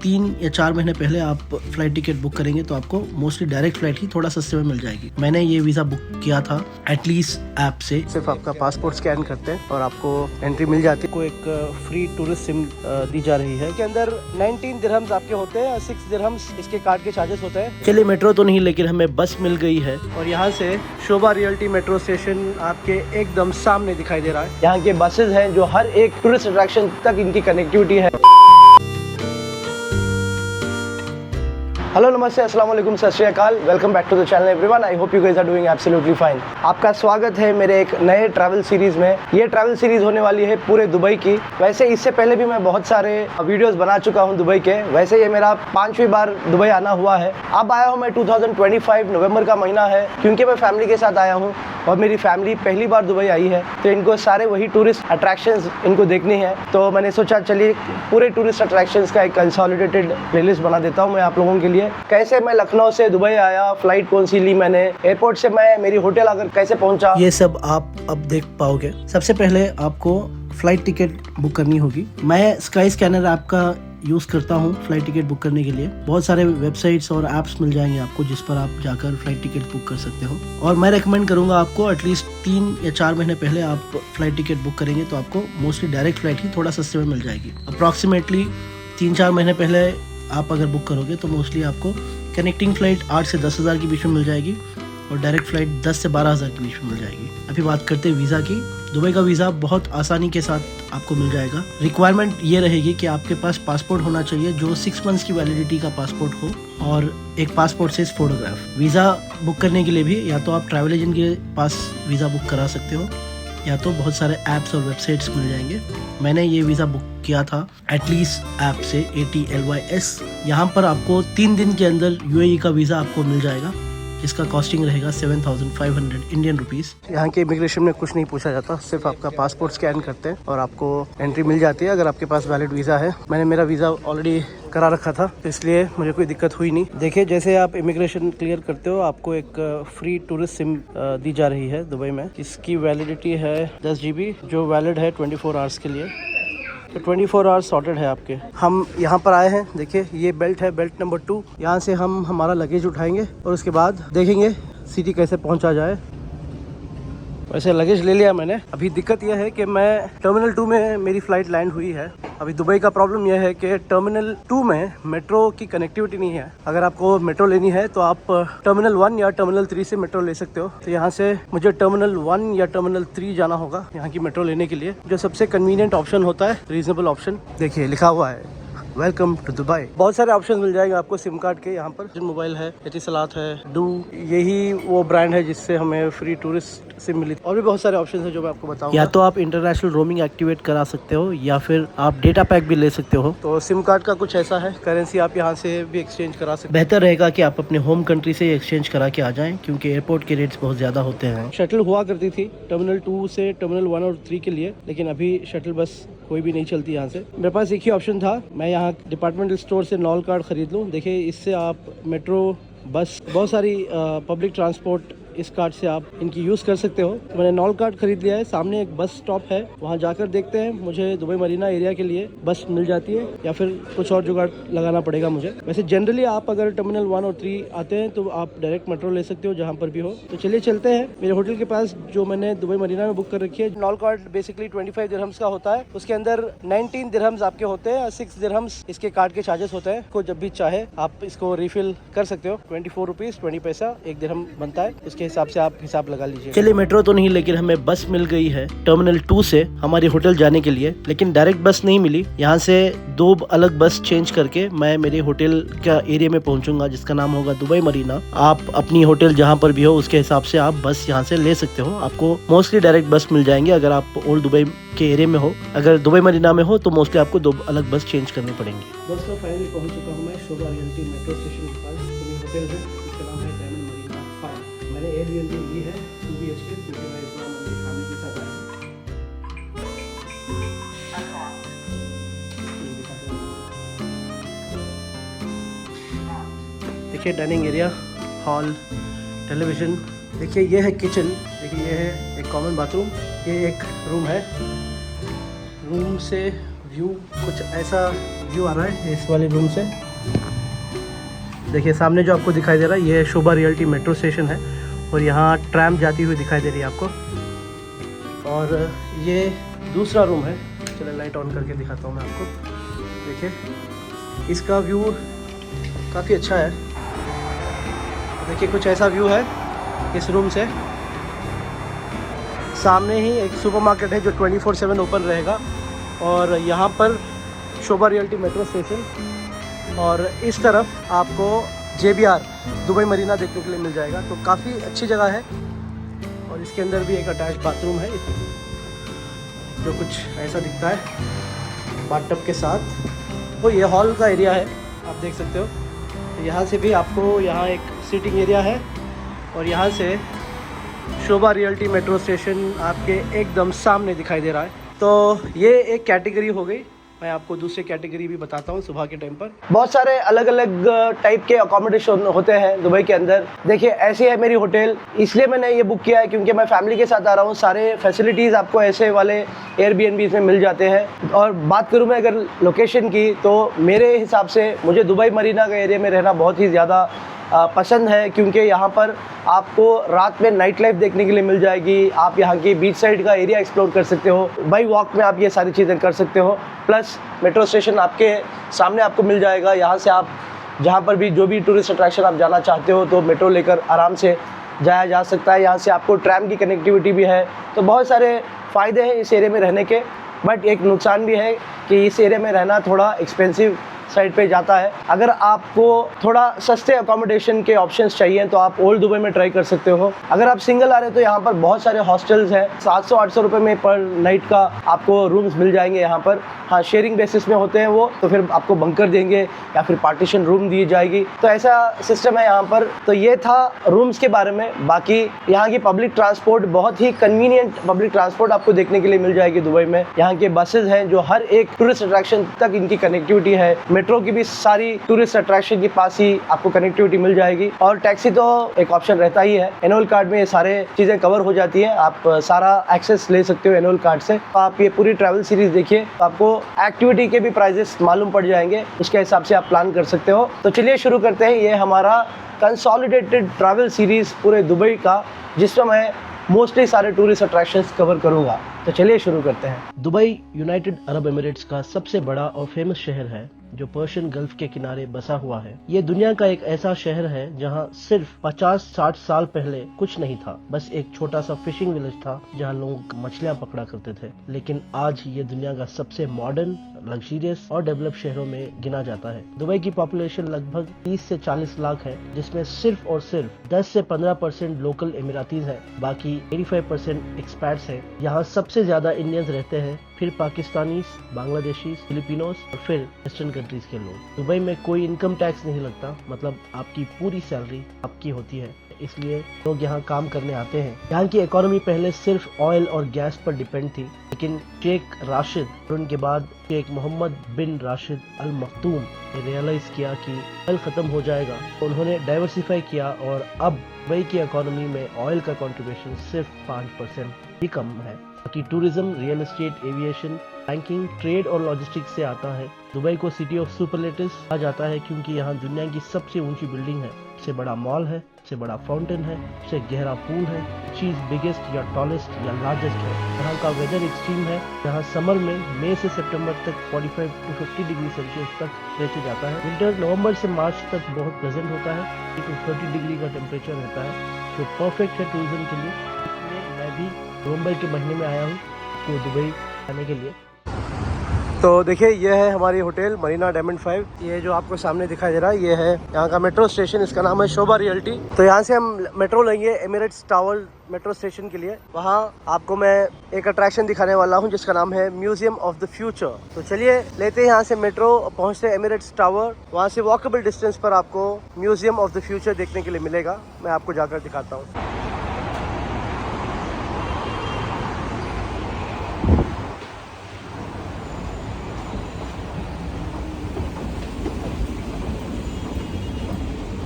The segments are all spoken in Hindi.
3 या 4 महीने पहले आप फ्लाइट टिकट बुक करेंगे तो आपको मोस्टली डायरेक्ट फ्लाइट ही थोड़ा सस्ते में मिल जाएगी। मैंने ये वीज़ा बुक किया था एटलीस्ट ऐप से। सिर्फ आपका पासपोर्ट स्कैन करते हैं और आपको एंट्री मिल जाती है। को एक फ्री टूरिस्ट सिम दी जा रही है। इसके अंदर 19 दिरहम्स आपके होते हैं और 6 दिरहम्स इसके कार्ड के चार्जेस होते हैं। चलिए मेट्रो तो नहीं, लेकिन हमें बस मिल गई है और यहाँ से शोभा रियल्टी मेट्रो स्टेशन आपके एकदम सामने दिखाई दे रहा है। यहाँ के बसेज हैं जो हर एक टूरिस्ट अट्रैक्शन तक इनकी कनेक्टिविटी है। हेलो नमस्ते, अस्सलाम वालेकुम, सत श्री अकाल, welcome back to the channel everyone. I hope you guys are doing absolutely fine. आपका स्वागत है मेरे एक नए ट्रैवल सीरीज में। ये ट्रैवल सीरीज होने वाली है पूरे दुबई की। वैसे इससे पहले भी मैं बहुत सारे वीडियोस बना चुका हूँ दुबई के। वैसे ये मेरा 5वीं बार दुबई आना हुआ है। अब आया हूँ मैं 2025 नवंबर का महीना है, क्योंकि मैं फैमिली के साथ आया हूँ और मेरी फैमिली पहली बार दुबई आई है, तो इनको सारे वही टूरिस्ट अट्रैक्शंस इनको देखनी है। तो मैंने सोचा चलिए पूरे टूरिस्ट अट्रैक्शंस का एक कंसोलिडेटेड प्लेलिस्ट बना देता हूँ मैं आप लोगों के लिए। कैसे मैं लखनऊ से दुबई आया, फ्लाइट कौन सी ली मैंने, एयरपोर्ट से मैं मेरी होटल आकर कैसे पहुंचा, ये सब आप अब देख पाओगे। सबसे पहले आपको फ्लाइट टिकट बुक करनी होगी। मैं स्काई स्कैनर ऐप का यूज़ करता हूँ फ्लाइट टिकट बुक करने के लिए। बहुत सारे वेबसाइट्स और ऐप्स मिल जाएंगे आपको जिस पर आप जाकर फ्लाइट टिकट बुक कर सकते हो। और मैं रेकमेंड करूँगा आपको एटलीस्ट 3 या 4 महीने पहले आप फ्लाइट टिकट बुक करेंगे तो आपको मोस्टली डायरेक्ट फ्लाइट ही थोड़ा सस्ते में मिल जाएगी। अप्रॉक्सीमेटली 3-4 महीने पहले आप अगर बुक करोगे तो मोस्टली आपको कनेक्टिंग फ़्लाइट 8 से 10 हज़ार के बीच में मिल जाएगी और डायरेक्ट फ़्लाइट 10 से 12 हज़ार के बीच में मिल जाएगी। अभी बात करते हैं वीज़ा की। दुबई का वीज़ा बहुत आसानी के साथ आपको मिल जाएगा। रिक्वायरमेंट ये रहेगी कि आपके पास पासपोर्ट होना चाहिए जो 6 मंथ्स की वैलिडिटी का पासपोर्ट हो और एक passport size photograph. Visa book करने के लिए भी या तो आप ट्रैवल एजेंट के पास वीज़ा बुक करा सकते हो या तो बहुत सारे ऐप्स और वेबसाइट्स मिल जाएंगे। मैंने ये वीज़ा बुक किया था एटलीस्ट ऐप से, ATLYS। यहाँ पर आपको 3 दिन के अंदर UAE का वीज़ा आपको मिल जाएगा, इसका कॉस्टिंग रहेगा 7,500 इंडियन रुपीज़। यहाँ के इमिग्रेशन में कुछ नहीं पूछा जाता, सिर्फ आपका पासपोर्ट स्कैन करते हैं और आपको एंट्री मिल जाती है अगर आपके पास वैलिड वीज़ा है। मैंने मेरा वीज़ा ऑलरेडी करा रखा था, इसलिए मुझे कोई दिक्कत हुई नहीं। देखिए जैसे आप इमिग्रेशन क्लियर करते हो आपको एक फ्री टूरिस्ट सिम दी जा रही है दुबई में। इसकी वैलिडिटी है 10 GB जो वैलिड है 24 आवर्स के लिए। तो 24 आवर्स सॉर्टेड है आपके। हम यहाँ पर आए हैं, देखिए ये बेल्ट है, बेल्ट नंबर 2। यहाँ से हम हमारा लगेज उठाएंगे और उसके बाद देखेंगे सिटी कैसे पहुँचा जाए। वैसे लगेज ले लिया मैंने। अभी दिक्कत यह है कि मैं टर्मिनल 2 में मेरी फ़्लाइट लैंड हुई है। अभी दुबई का प्रॉब्लम यह है कि टर्मिनल 2 में मेट्रो की कनेक्टिविटी नहीं है। अगर आपको मेट्रो लेनी है तो आप टर्मिनल 1 या टर्मिनल 3 से मेट्रो ले सकते हो। तो यहाँ से मुझे टर्मिनल 1 या टर्मिनल 3 जाना होगा यहाँ की मेट्रो लेने के लिए, जो सबसे कन्वीनियंट ऑप्शन होता है, रीजनेबल ऑप्शन। देखिए लिखा हुआ है वेलकम टू दुबई। बहुत सारे ऑप्शन मिल जाएंगे आपको सिम कार्ड के। यहाँ पर जिन मोबाइल है, एतिसलात है, डू, यही वो ब्रांड है जिससे हमें फ्री टूरिस्ट सिम मिली। और भी बहुत सारे ऑप्शन है जो मैं आपको बताऊंगा। या तो आप इंटरनेशनल रोमिंग एक्टिवेट करा सकते हो या फिर आप डेटा पैक भी ले सकते हो। तो सिम कार्ड का कुछ ऐसा है, करेंसी आप यहाँ से भी एक्सचेंज करा सकते हो। बेहतर रहेगा कि आप अपने होम कंट्री से एक्सचेंज करा के आ जाएं, क्योंकि एयरपोर्ट के रेट्स बहुत ज्यादा होते हैं। शटल हुआ करती थी टर्मिनल 2 से टर्मिनल 1 और 3 के लिए, लेकिन अभी शटल बस कोई भी नहीं चलती यहाँ से। मेरे पास एक ही ऑप्शन था, मैं यहाँ डिपार्टमेंटल स्टोर से नॉल कार्ड खरीद लूँ। देखिए इससे आप मेट्रो, बस, बहुत सारी पब्लिक ट्रांसपोर्ट इस कार्ड से आप इनकी यूज़ कर सकते हो। मैंने नॉल कार्ड खरीद लिया है। सामने एक बस स्टॉप है, वहाँ जाकर देखते हैं मुझे दुबई मरीना एरिया के लिए बस मिल जाती है या फिर कुछ और जुगाड़ लगाना पड़ेगा मुझे। वैसे जनरली आप अगर टर्मिनल 1 और 3 आते हैं तो आप डायरेक्ट मेट्रो ले सकते हो जहाँ पर भी हो। तो चलिए चलते हैं मेरे होटल के पास जो मैंने दुबई मरीना में बुक कर रखी है। नॉल कार्ड बेसिकली 25 दिरहम्स का होता है। उसके अंदर 19 दिरहम्स आपके होते हैं और 6 दिरहम्स इसके कार्ड के चार्जेस होते हैं। को जब भी चाहे आप इसको रिफिल कर सकते हो। 24 रुपीज़ 20 पैसा 1 दिरहम बनता है, उसके हिसाब से आप हिसाब लगा लीजिए। चलिए मेट्रो तो नहीं, लेकिन हमें बस मिल गई है टर्मिनल 2 से हमारे होटल जाने के लिए, लेकिन डायरेक्ट बस नहीं मिली। यहाँ से 2 अलग बस चेंज करके मैं मेरे होटल का एरिया में पहुंचूंगा जिसका नाम होगा दुबई मरीना। आप अपनी होटल जहाँ पर भी हो उसके हिसाब से आप बस यहाँ से ले सकते हो। आपको मोस्टली डायरेक्ट बस मिल जाएंगे अगर आप ओल्ड दुबई के एरिया में हो। अगर दुबई मरीना में हो तो मोस्टली आपको 2 अलग बस चेंज करनी पड़ेंगे। दोस्तों फाइनली पहुंच चुका हूँ मैं शोभा रियल्टी मेट्रो स्टेशन के पास। होटल है, इसका नाम है डायमंड मरीना 5। मैंने एयरबीएनबी ली है 2 BHK, क्योंकि मैं इस बार मेरी फैमिली के साथ आया हूँ। देखिए डाइनिंग एरिया, हॉल, टेलीविज़न। देखिए ये है किचन। देखिए ये है एक कॉमन बाथरूम, ये एक रूम है। रूम से व्यू कुछ ऐसा व्यू आ रहा है इस वाले रूम से। देखिए सामने जो आपको दिखाई दे रहा है ये शोभा रियल्टी मेट्रो स्टेशन है और यहाँ ट्रैम जाती हुई दिखाई दे रही है आपको। और ये दूसरा रूम है, चलो लाइट ऑन करके दिखाता हूँ मैं आपको। देखिए इसका व्यू काफ़ी अच्छा है। देखिए कुछ ऐसा व्यू है इस रूम से। सामने ही एक सुपरमार्केट है जो 24/7 ओपन रहेगा और यहाँ पर शोभा रियल्टी मेट्रो स्टेशन और इस तरफ आपको JBR दुबई मरीना देखने के लिए मिल जाएगा। तो काफ़ी अच्छी जगह है और इसके अंदर भी एक अटैच बाथरूम है जो कुछ ऐसा दिखता है बाथटब के साथ। तो ये हॉल का एरिया है, आप देख सकते हो। तो यहाँ से भी आपको यहाँ एक सीटिंग एरिया है और यहाँ से शोभा रियल्टी मेट्रो स्टेशन आपके एकदम सामने दिखाई दे रहा है। तो ये एक कैटेगरी हो गई। मैं आपको दूसरी कैटेगरी भी बताता हूँ। सुबह के टाइम पर बहुत सारे अलग अलग टाइप के अकोमोडेशन होते हैं दुबई के अंदर। देखिए ऐसी है मेरी होटल, इसलिए मैंने ये बुक किया है क्योंकि मैं फैमिली के साथ आ रहा हूँ। सारे फैसिलिटीज़ आपको ऐसे वाले एयरबीएनबी में मिल जाते हैं। और बात करूँ मैं अगर लोकेशन की, तो मेरे हिसाब से मुझे दुबई मरीना का एरिया में रहना बहुत ही ज़्यादा पसंद है क्योंकि यहाँ पर आपको रात में नाइट लाइफ देखने के लिए मिल जाएगी। आप यहाँ की बीच साइड का एरिया एक्सप्लोर कर सकते हो, बाई वॉक में आप ये सारी चीज़ें कर सकते हो। प्लस मेट्रो स्टेशन आपके सामने आपको मिल जाएगा। यहाँ से आप जहाँ पर भी जो भी टूरिस्ट अट्रैक्शन आप जाना चाहते हो तो मेट्रो लेकर आराम से जाया जा सकता है। यहाँ से आपको ट्रैम की कनेक्टिविटी भी है। तो बहुत सारे फ़ायदे हैं इस एरिया में रहने के, बट एक नुकसान भी है कि इस एरिया में रहना थोड़ा एक्सपेंसिव साइड पे जाता है। अगर आपको थोड़ा सस्ते अकोमोडेशन के ऑप्शंस चाहिए तो आप ओल्ड दुबई में ट्राई कर सकते हो। अगर आप सिंगल आ रहे हो तो यहाँ पर बहुत सारे हॉस्टल्स हैं। 700-800 रुपये में पर नाइट का आपको रूम्स मिल जाएंगे यहाँ पर। हाँ, शेयरिंग बेसिस में होते हैं वो, तो फिर आपको बंकर देंगे या फिर पार्टीशन रूम दी जाएगी। तो ऐसा सिस्टम है यहाँ पर। तो ये था रूम्स के बारे में। बाकी यहाँ की पब्लिक ट्रांसपोर्ट बहुत ही कन्वीनियंट पब्लिक ट्रांसपोर्ट आपको देखने के लिए मिल जाएगी दुबई में। यहाँ के बसेज हैं जो हर एक टूरिस्ट अट्रैक्शन तक इनकी कनेक्टिविटी है। मेट्रो की भी सारी टूरिस्ट अट्रैक्शन के पास ही आपको कनेक्टिविटी मिल जाएगी। और टैक्सी तो एक ऑप्शन रहता ही है। एनुअल कार्ड में ये सारे चीज़ें कवर हो जाती हैं। आप सारा एक्सेस ले सकते हो एनुअल कार्ड से। तो आप ये पूरी ट्रैवल सीरीज देखिए, तो आपको एक्टिविटी के भी प्राइजेस मालूम पड़ जाएंगे। उसके हिसाब से आप प्लान कर सकते हो। तो चलिए शुरू करते हैं। ये हमारा कंसोलिडेटेड ट्रैवल सीरीज पूरे दुबई का, जिसमें मैं मोस्टली सारे टूरिस्ट अट्रैक्शंस कवर करूंगा। तो चलिए शुरू करते हैं। दुबई यूनाइटेड अरब एमिरेट्स का सबसे बड़ा और फेमस शहर है जो पर्शियन गल्फ के किनारे बसा हुआ है। ये दुनिया का एक ऐसा शहर है जहाँ सिर्फ 50-60 साल पहले कुछ नहीं था। बस एक छोटा सा फिशिंग विलेज था जहाँ लोग मछलियाँ पकड़ा करते थे। लेकिन आज ये दुनिया का सबसे मॉडर्न, लग्जरियस और डेवलप शहरों में गिना जाता है। दुबई की पॉपुलेशन लगभग 30 से 40 लाख है, जिसमें सिर्फ और सिर्फ 10 से 15% लोकल एमिरातीज है। बाकी 85% एक्सपैट्स है। यहाँ सबसे ज्यादा इंडियंस रहते हैं, फिर पाकिस्तानीज, बांग्लादेशीज, फिलिपिनोस और फिर वेस्टर्न कंट्रीज के लोग। दुबई में कोई इनकम टैक्स नहीं लगता, मतलब आपकी पूरी सैलरी आपकी होती है, इसलिए लोग यहाँ काम करने आते हैं। यहाँ की इकोनॉमी पहले सिर्फ ऑयल और गैस पर डिपेंड थी, लेकिन शेख राशिद और उनके बाद शेख मोहम्मद बिन राशिद अल मखदूम ने रियलाइज किया कि ऑयल खत्म हो जाएगा, तो उन्होंने डाइवर्सिफाई किया और अब दुबई की इकोनॉमी में ऑयल का कंट्रीब्यूशन सिर्फ 5% ही कम है। बाकी tourism, real estate, aviation, banking, trade और लॉजिस्टिक्स से आता है। दुबई को सिटी ऑफ सुपरलेटिव्स कहा जाता है क्योंकि यहाँ दुनिया की सबसे ऊंची बिल्डिंग है, सबसे बड़ा मॉल है, सबसे बड़ा फाउंटेन है, सबसे गहरा पूल है, चीज बिगेस्ट या टॉलेस्ट या लार्जेस्ट है। यहाँ का वेदर एक्सट्रीम है। यहाँ समर में मई से सितंबर तक 45 to 50 डिग्री सेल्सियस तक टेम्परेचर जाता है। विंटर नवंबर से मार्च तक बहुत प्लेजेंट होता है, 30 डिग्री का टेम्परेचर रहता है, जो परफेक्ट है टूरिज्म के लिए। इसलिए मैं भी नवंबर के महीने में आया हूँ तो दुबई आने के लिए। तो देखिए ये है हमारी होटल मरीना डायमंड 5। ये जो आपको सामने दिखाई दे रहा है ये है यहाँ का मेट्रो स्टेशन। इसका नाम है शोभा रियल्टी। तो यहाँ से हम मेट्रो लेंगे एमिरेट्स टावर मेट्रो स्टेशन के लिए। वहाँ आपको मैं एक अट्रैक्शन दिखाने वाला हूँ जिसका नाम है म्यूजियम ऑफ द फ्यूचर। तो चलिए लेते हैं यहाँ से मेट्रो, पहुँचते हैं एमिरेट्स टावर। वहाँ से वॉकेबल डिस्टेंस पर आपको म्यूजियम ऑफ द फ्यूचर देखने के लिए मिलेगा। मैं आपको जाकर दिखाता हूँ।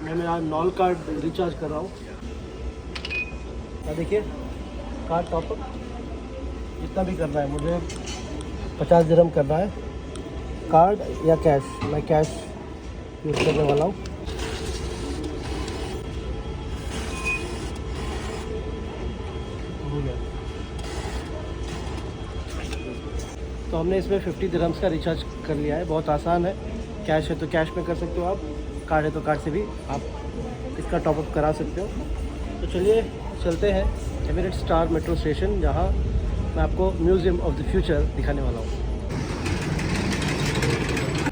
मैं मेरा नॉल कार्ड रिचार्ज कर रहा हूँ। देखिए कार्ड टॉपअप जितना भी करना है, मुझे 50 दिरहम करना है। कार्ड या कैश? मैं कैश यूज़ करने वाला हूँ। हो गया। तो हमने इसमें 50 दिरहम्स का रिचार्ज कर लिया है। बहुत आसान है। कैश है तो कैश में कर सकते हो आप, कार्ड है तो कार्ड से भी आप इसका टॉपअप करा सकते हो। तो चलिए चलते हैं एमिरेट्स स्टार मेट्रो स्टेशन, जहाँ मैं आपको म्यूज़ियम ऑफ द फ्यूचर दिखाने वाला हूँ।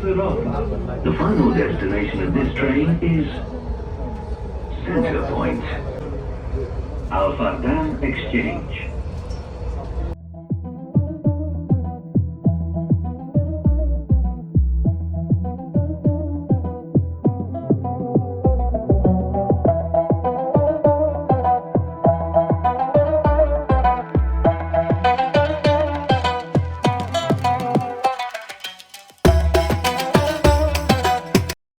The final destination of this train is Centre Point, Al Fardam Exchange.